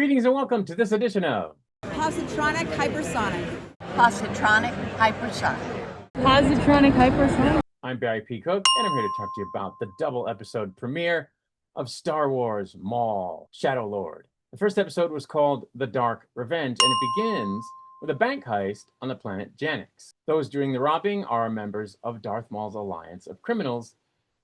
Greetings and welcome to this edition of Positronic Hypersonic. Positronic hypersonic. Positronic Hypersonic. I'm Barry P. Cook, and I'm here to talk to you about the double episode premiere of Star Wars Maul, Shadow Lord. The first episode was called The Dark Revenge, and it begins with a bank heist on the planet Janix. Those doing the robbing are members of Darth Maul's alliance of criminals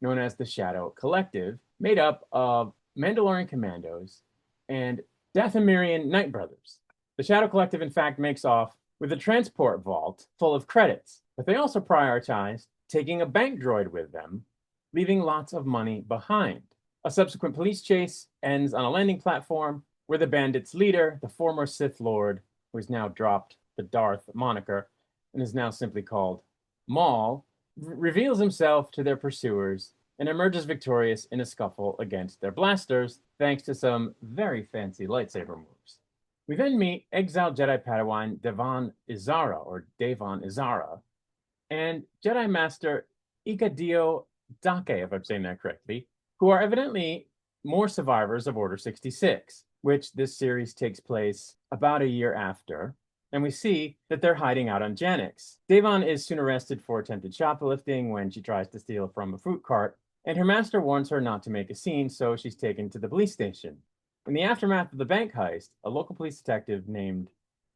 known as the Shadow Collective, made up of Mandalorian commandos and Dathomirian Night Brothers. The Shadow Collective, in fact, makes off with a transport vault full of credits, but they also prioritized taking a bank droid with them, leaving lots of money behind. A subsequent police chase ends on a landing platform where the bandits' leader, the former Sith Lord, who has now dropped the Darth moniker and is now simply called Maul, reveals himself to their pursuers and emerges victorious in a scuffle against their blasters, thanks to some very fancy lightsaber moves. We then meet exiled Jedi Padawan Devon Izara, and Jedi Master Ikadio Dake, if I'm saying that correctly, who are evidently more survivors of Order 66, which this series takes place about a year after, and we see that they're hiding out on Janix. Devon is soon arrested for attempted shoplifting when she tries to steal from a fruit cart, and her master warns her not to make a scene, so she's taken to the police station. In the aftermath of the bank heist, a local police detective named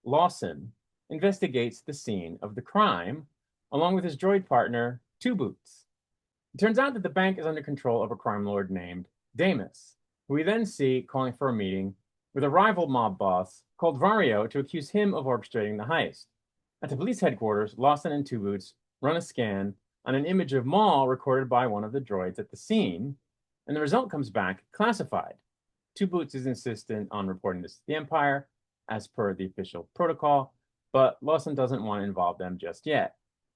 Lawson investigates the scene of the crime, along with his droid partner, Two Boots. It turns out that the bank is under control of a crime lord named Damus, who we then see calling for a meeting with a rival mob boss called Vario to accuse him of orchestrating the heist. At the police headquarters, Lawson and Two Boots run a scan on an image of Maul recorded by one of the droids at the scene, and the result comes back classified. Two Boots is insistent on reporting this to the Empire, as per the official protocol, but Lawson doesn't want to involve them just yet.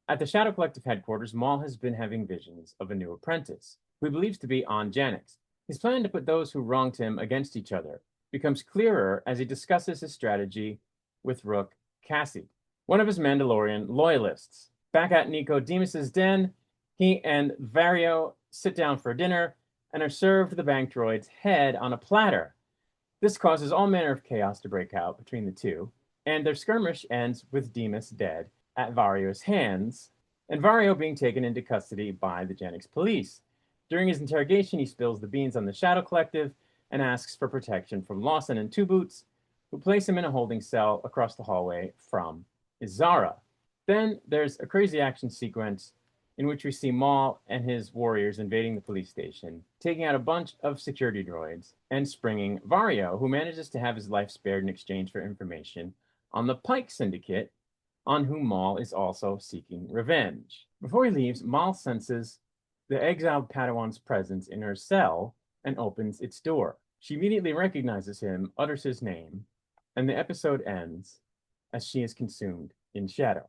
At the Shadow Collective headquarters, Maul has been having visions of a new apprentice, who he believes to be on Janix. His plan to put those who wronged him against each other becomes clearer as he discusses his strategy with Rook Cassie, one of his Mandalorian loyalists. Back at Nicodemus's den, he and Vario sit down for dinner and are served the bank droid's head on a platter. This causes all manner of chaos to break out between the two, and their skirmish ends with Demus dead at Vario's hands, and Vario being taken into custody by the Janix police. During his interrogation, he spills the beans on the Shadow Collective and asks for protection from Lawson and Two Boots, who place him in a holding cell across the hallway from Izara. Then there's a crazy action sequence in which we see Maul and his warriors invading the police station, taking out a bunch of security droids, and springing Vario, who manages to have his life spared in exchange for information on the Pike Syndicate, on whom Maul is also seeking revenge. Before he leaves, Maul senses the exiled Padawan's presence in her cell and opens its door. She immediately recognizes him, utters his name, and the episode ends as she is consumed in shadow.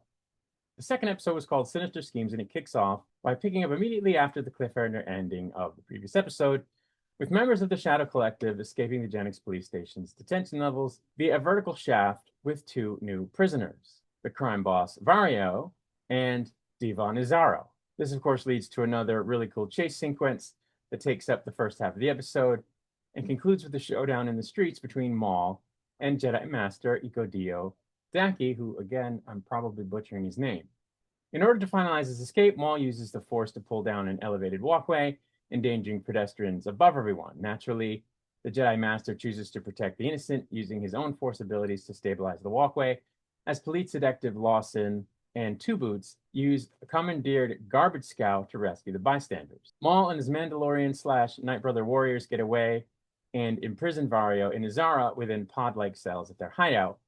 The second episode was called Sinister Schemes, and it kicks off by picking up immediately after the cliffhanger ending of the previous episode, with members of the Shadow Collective escaping the Janix police station's detention levels via a vertical shaft with two new prisoners, the crime boss Vario and Devon Izaro. This, of course, leads to another really cool chase sequence that takes up the first half of the episode and concludes with a showdown in the streets between Maul and Jedi Master Ikadio Dake, who, again, I'm probably butchering his name. In order to finalize his escape, Maul uses the Force to pull down an elevated walkway, endangering pedestrians above everyone. Naturally, the Jedi Master chooses to protect the innocent, using his own Force abilities to stabilize the walkway, as police detective Lawson and Two Boots use a commandeered garbage scow to rescue the bystanders. Maul and his Mandalorian/Night Brother warriors get away and imprison Vario and Izara within pod-like cells at their hideout,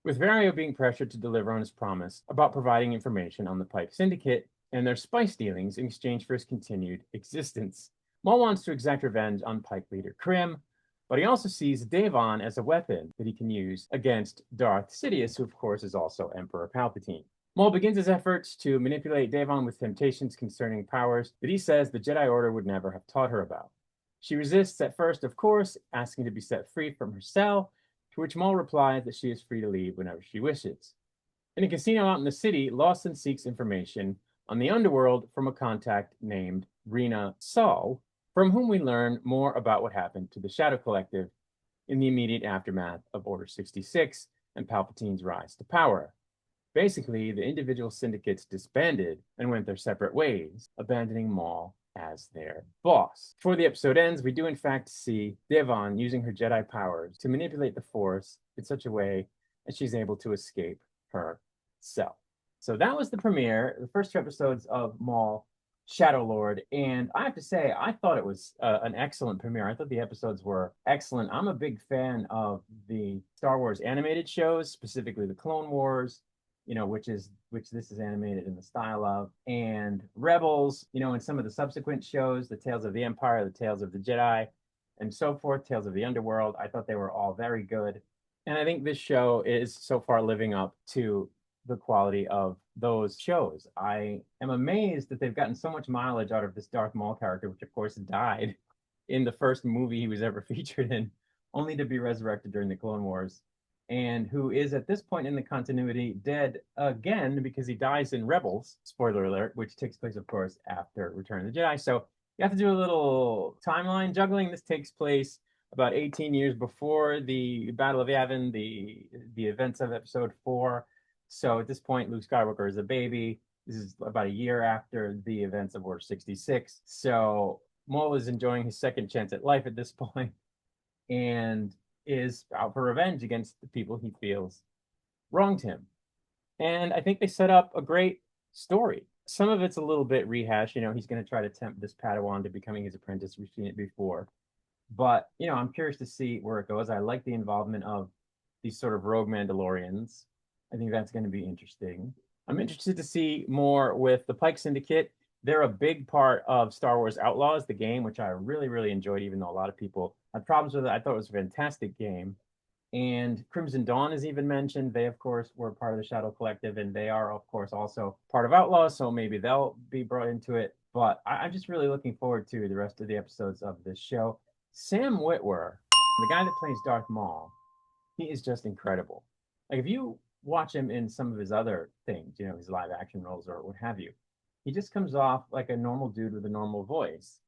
with Vario being pressured to deliver on his promise about providing information on the Pike Syndicate and their spice dealings in exchange for his continued existence. Maul wants to exact revenge on Pike leader Krim, but he also sees Devon as a weapon that he can use against Darth Sidious, who of course is also Emperor Palpatine. Maul begins his efforts to manipulate Devon with temptations concerning powers that he says the Jedi Order would never have taught her about. She resists at first, of course, asking to be set free from her cell, to which Maul replies that she is free to leave whenever she wishes. In a casino out in the city, Lawson seeks information on the underworld from a contact named Rena Saul, from whom we learn more about what happened to the Shadow Collective in the immediate aftermath of Order 66 and Palpatine's rise to power. Basically, the individual syndicates disbanded and went their separate ways, abandoning Maul as their boss. Before the episode ends, we do in fact see Devon using her Jedi powers to manipulate the Force in such a way that she's able to escape herself. So that was the premiere, the first 2 episodes of Maul, Shadow Lord, and I have to say, I thought it was an excellent premiere. I thought the episodes were excellent. I'm a big fan of the Star Wars animated shows, specifically the Clone Wars, which this is animated in the style of, and Rebels, and some of the subsequent shows, the Tales of the Empire, the Tales of the Jedi, and so forth, Tales of the Underworld. I thought they were all very good. And I think this show is so far living up to the quality of those shows. I am amazed that they've gotten so much mileage out of this Darth Maul character, which of course died in the first movie he was ever featured in, only to be resurrected during the Clone Wars, and who is at this point in the continuity dead again because he dies in Rebels, spoiler alert, which takes place, of course, after Return of the Jedi. So you have to do a little timeline juggling. This takes place about 18 years before the Battle of Yavin, the events of Episode 4. So at this point, Luke Skywalker is a baby. This is about a year after the events of Order 66. So Maul is enjoying his second chance at life at this point and is out for revenge against the people he feels wronged him. And I think they set up a great story. Some of it's a little bit rehashed. He's going to try to tempt this Padawan to becoming his apprentice. We've seen it before. But, I'm curious to see where it goes. I like the involvement of these sort of rogue Mandalorians. I think that's going to be interesting. I'm interested to see more with the Pike Syndicate. They're a big part of Star Wars Outlaws, the game, which I really, really enjoyed, even though a lot of people had problems with it. I thought it was a fantastic game. And Crimson Dawn is even mentioned. They, of course, were part of the Shadow Collective, and they are, of course, also part of Outlaws, so maybe they'll be brought into it. But I'm just really looking forward to the rest of the episodes of this show. Sam Witwer, the guy that plays Darth Maul, he is just incredible. Like, if you watch him in some of his other things, his live action roles or what have you, he just comes off like a normal dude with a normal voice.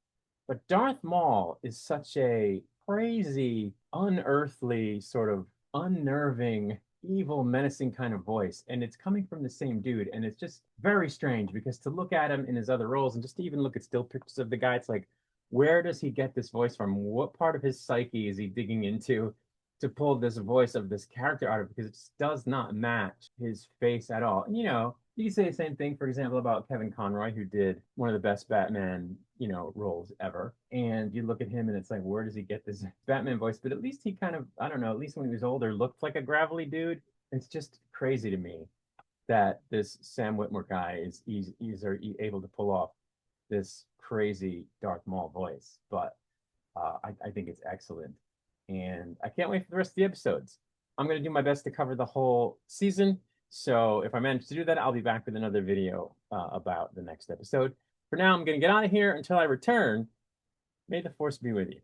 But Darth Maul is such a crazy, unearthly, sort of unnerving, evil, menacing kind of voice. And it's coming from the same dude. And it's just very strange because to look at him in his other roles and just to even look at still pictures of the guy, it's like, where does he get this voice from? What part of his psyche is he digging into to pull this voice of this character out of? Because it just does not match his face at all. And, you can say the same thing, for example, about Kevin Conroy, who did one of the best Batman, roles ever. And you look at him and it's like, where does he get this Batman voice? But at least he kind of, I don't know, at least when he was older, looked like a gravelly dude. It's just crazy to me that this Sam Witwer guy is able to pull off this crazy Darth Maul voice. But I think it's excellent. And I can't wait for the rest of the episodes. I'm going to do my best to cover the whole season. So if I manage to do that, I'll be back with another video about the next episode. For now, I'm going to get out of here until I return. May the Force be with you.